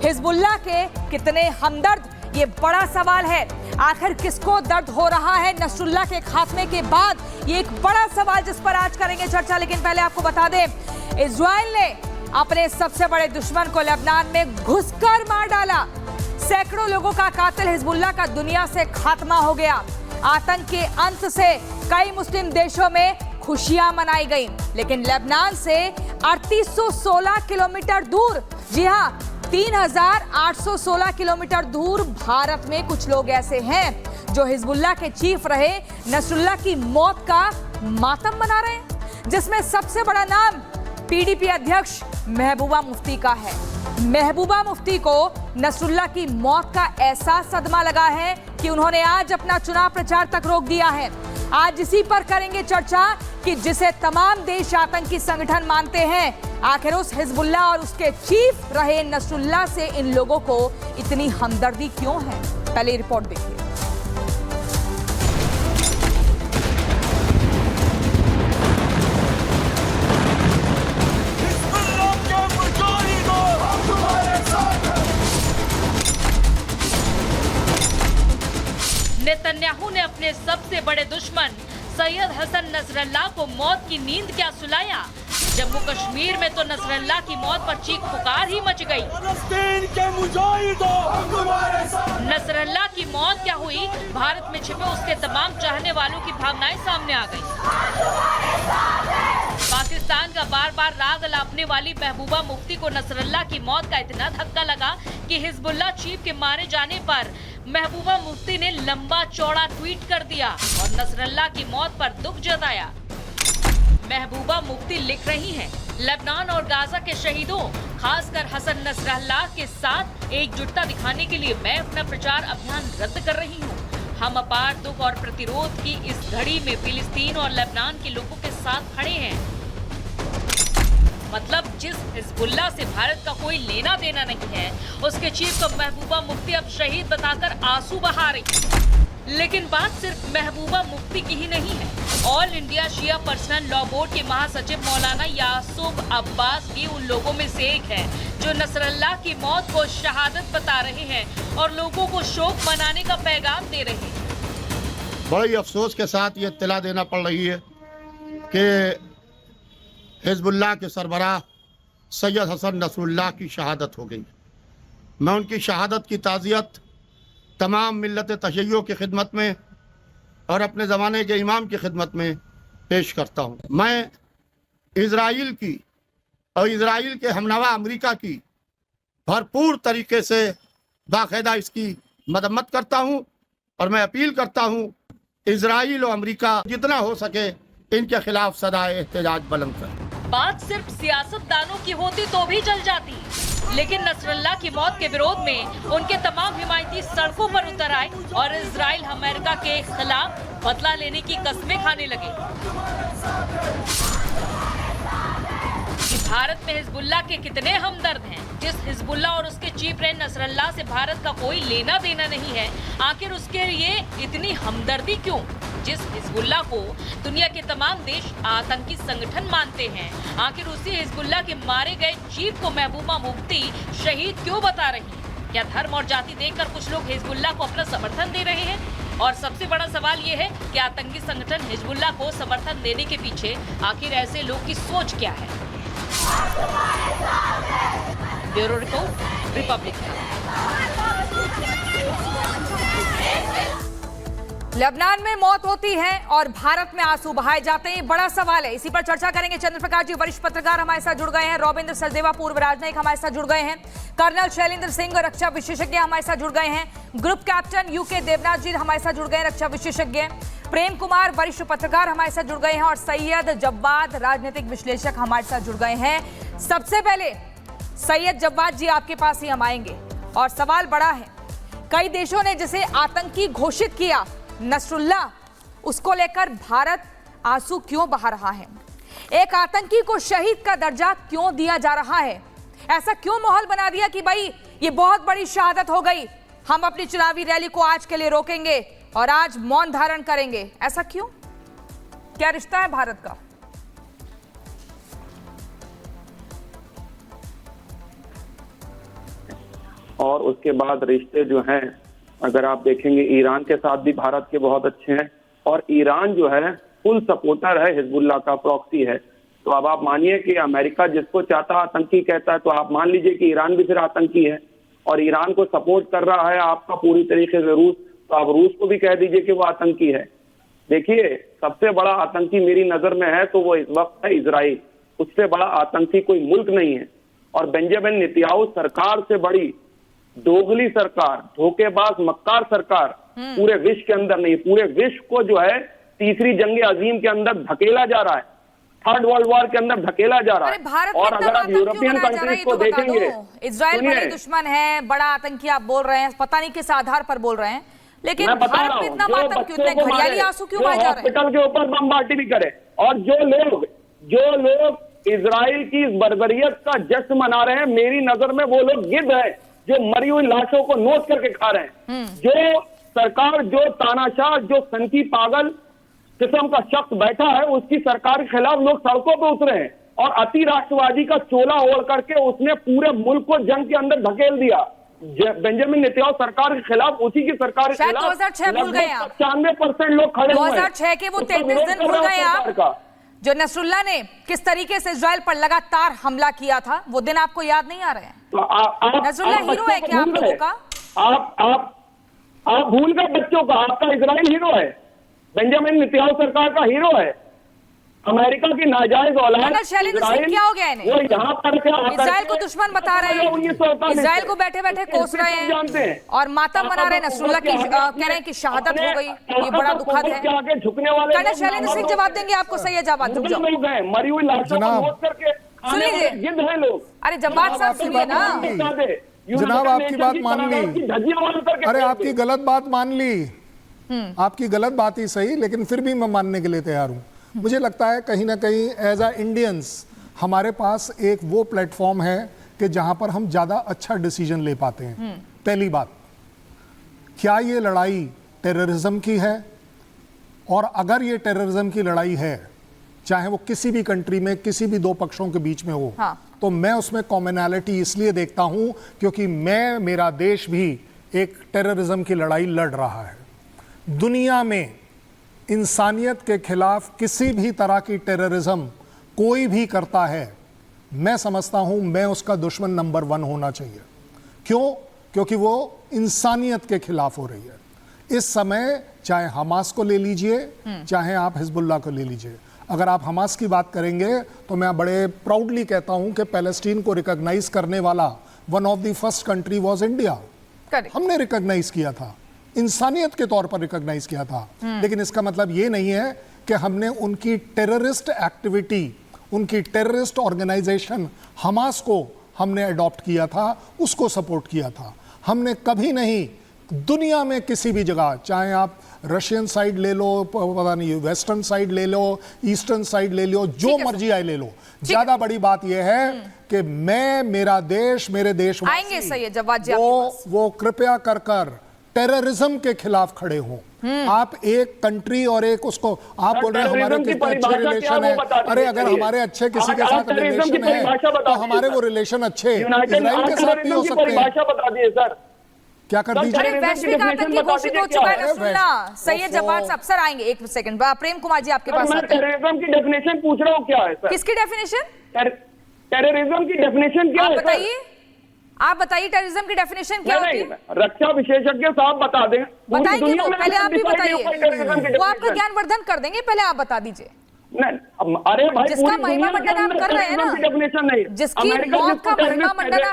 Hezbollah के कितने हमदर्द, ये बड़ा सवाल है। आखिर किसको दर्द हो रहा है नसरुल्लाह के खात्मे के बाद, ये एक बड़ा सवाल जिस पर आज करेंगे चर्चा। लेकिन पहले आपको बता दें, इजराइल ने अपने सबसे बड़े दुश्मन को लेबनान में घुसकर मार डाला। सैकड़ों लोगों का कातिल हिजबुल्लाह का दुनिया से खात्मा हो गया। आतंक के अंत से कई मुस्लिम देशों में खुशियां मनाई गई, लेकिन लेबनान से 3816 किलोमीटर दूर, जी हां 3816 किलोमीटर दूर भारत में कुछ लोग ऐसे हैं जो हिजबुल्लाह के चीफ रहे नसरुल्लाह की मौत का मातम मना रहे हैं, जिसमें सबसे बड़ा नाम पीडीपी अध्यक्ष महबूबा मुफ्ती का है। महबूबा मुफ्ती को नसरुल्लाह की मौत का ऐसा सदमा लगा है कि उन्होंने आज अपना चुनाव प्रचार तक रोक दिया है। आज इसी पर करेंगे चर्चा कि जिसे तमाम देश आतंकी संगठन मानते हैं, आखिर उस हिजबुल्लाह और उसके चीफ रहे नसरुल्लाह से इन लोगों को इतनी हमदर्दी क्यों है। पहले रिपोर्ट देखिए। नेतन्याहू ने अपने सबसे बड़े दुश्मन सैयद हसन नसरल्लाह को मौत की नींद क्या सुलाया। जम्मू कश्मीर में तो नसरल्लाह की मौत पर चीख पुकार ही मच गई। नसरल्लाह की मौत क्या हुई, भारत में छिपे उसके तमाम चाहने वालों की भावनाएं सामने आ गई। पाकिस्तान का बार बार राग अलापने वाली महबूबा मुफ्ती को नसरल्लाह की मौत का इतना धक्का लगा कि हिजबुल्लाह चीफ के मारे जाने पर महबूबा मुफ्ती ने लंबा चौड़ा ट्वीट कर दिया और नसरल्लाह की मौत पर दुख जताया। महबूबा मुफ्ती लिख रही हैं, लेबनान और गाजा के शहीदों, खासकर हसन नसरल्लाह के साथ एकजुटता दिखाने के लिए मैं अपना प्रचार अभियान रद्द कर रही हूँ। हम अपार दुख और प्रतिरोध की इस घड़ी में फिलिस्तीन और लेबनान के लोगों के साथ खड़े हैं। मतलब जिस हिजबुल्लाह से भारत का कोई लेना देना नहीं है, उसके चीफ को महबूबा मुफ्ती अब शहीद बताकर आंसू बहा रही। लेकिन बात सिर्फ महबूबा मुफ्ती की ही नहीं है। ऑल इंडिया शिया पर्सनल लॉ बोर्ड के महासचिव मौलाना यासूब अब्बास भी उन लोगों में से एक है जो नसरल्लाह की मौत को शहादत बता रहे हैं और लोगों को शोक मनाने का पैगाम दे रहे हैं। बड़े अफसोस के साथ ये इत्तला देना पड़ रही है कि हिजबुल्लाह के सरबराह सैयद हसन नसरुल्लाह की शहादत हो गई। मैं उनकी शहादत की ताज़ियत तमाम मिल्लत तशय्यो की खिदमत में और अपने ज़माने के इमाम की खिदमत में पेश करता हूँ। मैं इज़राइल की और इज़राइल के हमनवा अमेरिका की भरपूर तरीके से बाकायदा इसकी मदम्मत करता हूँ और मैं अपील करता हूँ इज़राइल और अमेरिका जितना हो सके इनके खिलाफ सदाए एहतजाज बुलंद करें। बात सिर्फ सियासतदानों की होती तो भी चल जाती, लेकिन नसरल्लाह की मौत के विरोध में उनके तमाम हिमायती सड़कों पर उतर आए और इजराइल अमेरिका के खिलाफ बदला लेने की कस्में खाने लगे। कि भारत में हिजबुल्लाह के कितने हमदर्द हैं। जिस हिजबुल्लाह और उसके चीफ रहे नसरल्लाह से भारत का कोई लेना देना नहीं है, आखिर उसके लिए इतनी हमदर्दी क्यों। जिस हिजबुल्लाह को दुनिया के तमाम देश आतंकी संगठन मानते हैं, आखिर उसी हिजबुल्लाह के मारे गए चीफ को महबूबा मुफ्ती शहीद क्यों बता रही हैं। क्या धर्म और जाति देखकर कुछ लोग हिजबुल्लाह को अपना समर्थन दे रहे हैं? और सबसे बड़ा सवाल ये है कि आतंकी संगठन हिजबुल्लाह को समर्थन देने के पीछे आखिर ऐसे लोग की सोच क्या है। Bureau report, Republic. लेबनान में मौत होती है और भारत में आंसू बहाए जाते हैं, बड़ा सवाल है। इसी पर चर्चा करेंगे। चंद्र प्रकाश जी वरिष्ठ पत्रकार हमारे साथ जुड़ गए हैं, रॉबिंद्र सचदेवा पूर्व राजनयिक हमारे साथ जुड़ गए हैं, कर्नल शैलेंद्र सिंह रक्षा विशेषज्ञ हमारे साथ जुड़ गए हैं, ग्रुप कैप्टन यूके देवनाथ जी हमारे साथ जुड़ गए हैं, रक्षा विशेषज्ञ, प्रेम कुमार वरिष्ठ पत्रकार हमारे साथ जुड़ गए हैं और सैयद जव्वाद राजनीतिक विश्लेषक हमारे साथ जुड़ गए हैं। सबसे पहले सैयद जव्वाद जी आपके पास ही हम आएंगे और सवाल बड़ा है। कई देशों ने जिसे आतंकी घोषित किया नसरुल्लाह, उसको लेकर भारत आंसू क्यों बहा रहा है? एक आतंकी को शहीद का दर्जा क्यों दिया जा रहा है? ऐसा क्यों माहौल बना दिया कि भाई ये बहुत बड़ी शहादत हो गई, हम अपनी चुनावी रैली को आज के लिए रोकेंगे और आज मौन धारण करेंगे? ऐसा क्यों? क्या रिश्ता है भारत का? और उसके बाद रिश्ते जो हैं, अगर आप देखेंगे ईरान के साथ भी भारत के बहुत अच्छे हैं, और ईरान जो है फुल सपोर्टर है हिजबुल्लाह का, प्रॉक्सी है। तो अब आप मानिए कि अमेरिका जिसको चाहता आतंकी कहता है, तो आप मान लीजिए कि ईरान भी फिर आतंकी है, और ईरान को सपोर्ट कर रहा है आपका पूरी तरीके से रूस, तो आप रूस को भी कह दीजिए कि वो आतंकी है। देखिए, सबसे बड़ा आतंकी मेरी नजर में है तो वो इस वक्त है इजराइल, उससे बड़ा आतंकी कोई मुल्क नहीं है। और बेंजामिन नेतन्याहू सरकार से बड़ी दोगली सरकार, धोखेबाज मक्कार सरकार पूरे विश्व के अंदर नहीं, पूरे विश्व को जो है तीसरी जंग अजीम के अंदर धकेला जा रहा है, थर्ड वर्ल्ड वॉर के अंदर धकेला जा रहा है। और अगर आप यूरोपियन कंट्रीज को देखेंगे, इजराइल बड़े दुश्मन है, बड़ा आतंकी आप बोल रहे हैं, पता नहीं किस आधार पर बोल रहे हैं, लेकिन भारत में इतना मातम क्यों, इतने घड़ियाली आंसू क्यों बहाए जा रहे हैं? हॉस्पिटल के ऊपर बमबारी भी करे, और जो लोग इजराइल की इस बर्बरियत का जश्न मना रहे हैं, मेरी नजर में वो लोग गिद्ध है जो मरी हुई लाशों को नोच करके खा रहे हैं। जो सरकार, जो तानाशाह, जो सनकी पागल किस्म का शख्स बैठा है, उसकी सरकार के खिलाफ लोग सड़कों पर उतरे हैं, और अति राष्ट्रवादी का चोला ओढ़ करके उसने पूरे मुल्क को जंग के अंदर धकेल दिया। बेंजामिन नेतन्याहू सरकार के खिलाफ, उसी की सरकार के खिलाफ 2006 भूल गए आप, 95% लोग खड़े हुए हैं। 2006 के वो 33 दिन भूल गए आप, जो नसरुल्लाह ने किस तरीके से इजराइल पर लगातार हमला किया था, वो दिन आपको याद नहीं आ रहे हैं? नसरुल्लाह हीरो है क्या आप लोगों का? आप भूल गए बच्चों का, आपका इजराइल हीरो है, बेंजामिन नेतन्याहू सरकार का हीरो है, अमेरिका की नाजायज औलाद। शैलेंद्र सिंह क्या हो गया इन्हें? वो यहाँ पर इजराइल को दुश्मन बता रहे हैं, इजराइल को बैठे बैठे कोस रहे हैं और मातम मना रहे हैं, नसरुल्लाह की कह रहे हैं कि शहादत हो गई, ये बड़ा दुखद है। कर्नल शैलेंद्र सिंह जवाब देंगे आपको, सही है जवाब, रुक जाओ, मरी हुई लाशों को नोट करके सुन लीजिए, गिद्ध है लोग। अरे जवाब साहब सुनिए ना। जनाब आपकी बात मान ली, अरे आपकी गलत बात मान ली, आपकी गलत बात ही सही, लेकिन फिर भी मैं मानने के लिए तैयार हूं। मुझे लगता है कहीं ना कहीं एज अ इंडियंस हमारे पास एक वो प्लेटफॉर्म है कि जहां पर हम ज़्यादा अच्छा डिसीजन ले पाते हैं। पहली बात, क्या ये लड़ाई टेररिज्म की है? और अगर ये टेररिज्म की लड़ाई है, चाहे वो किसी भी कंट्री में किसी भी दो पक्षों के बीच में हो, तो मैं उसमें कॉमनैलिटी इसलिए देखता हूं क्योंकि मेरा देश भी एक टेररिज्म की लड़ाई लड़ रहा है। दुनिया में इंसानियत के खिलाफ किसी भी तरह की टेररिज्म कोई भी करता है, मैं समझता हूं मैं उसका दुश्मन नंबर 1 होना चाहिए। क्यों? क्योंकि वो इंसानियत के खिलाफ हो रही है। इस समय चाहे हमास को ले लीजिए, चाहे आप हिजबुल्लाह को ले लीजिए। अगर आप हमास की बात करेंगे तो मैं बड़े प्राउडली कहता हूं कि पैलेस्टीन को रिकॉग्नाइज करने वाला one of the first country was India. हमने रिकॉग्नाइज किया था, इंसानियत के तौर पर रिकॉग्नाइज किया था। लेकिन इसका मतलब ये नहीं है कि हमने उनकी टेररिस्ट एक्टिविटी, उनकी टेररिस्ट ऑर्गेनाइजेशन हमास को हमने अडॉप्ट किया था, उसको सपोर्ट किया था। हमने कभी नहीं दुनिया में किसी भी जगह, चाहे आप रशियन साइड ले लो, पता नहीं वेस्टर्न साइड ले लो, ईस्टर्न साइड ले लो, जो मर्जी आए ले लो, ज्यादा बड़ी बात यह है कि मैं, मेरा देश, मेरे देश आएंगे, सही है जवाब जी, वो कृपया कर टेररिज्म के खिलाफ खड़े हों। आप एक कंट्री और एक उसको, आप बोल रहे हैं हमारे कितने अच्छे रिलेशन है, अरे अगर हमारे अच्छे किसी के साथ रिलेशन है तो हमारे वो रिलेशन अच्छे इजराइल के साथ भी हो सकते हैं। क्या कर दीजिए, वैश्विक आतंकी घोषित हो चुका है नसरुल्लाह। सही है जवाब, सब सर आएंगे, एक सेकंड। प्रेम कुमार जी आपके पास, मैं टेररिज्म की डेफिनेशन पूछ रहा हूँ, क्या है सर? किसकी डेफिनेशन? टेररिज्म की डेफिनेशन क्या है? बताइए, आप बताइए टेररिज्म की डेफिनेशन क्या होती है? रक्षा विशेषज्ञ साहब बता दें। बताएंगे वो, पहले आप भी बताइए, वो आपका ज्ञानवर्धन कर देंगे, पहले आप बता दीजिए। अरे भाई, जिसका महिमा मंडन आप कर रहे हैं ना, डेफिनेशन नहीं, जिसकी मौत का महिमा मंडन आप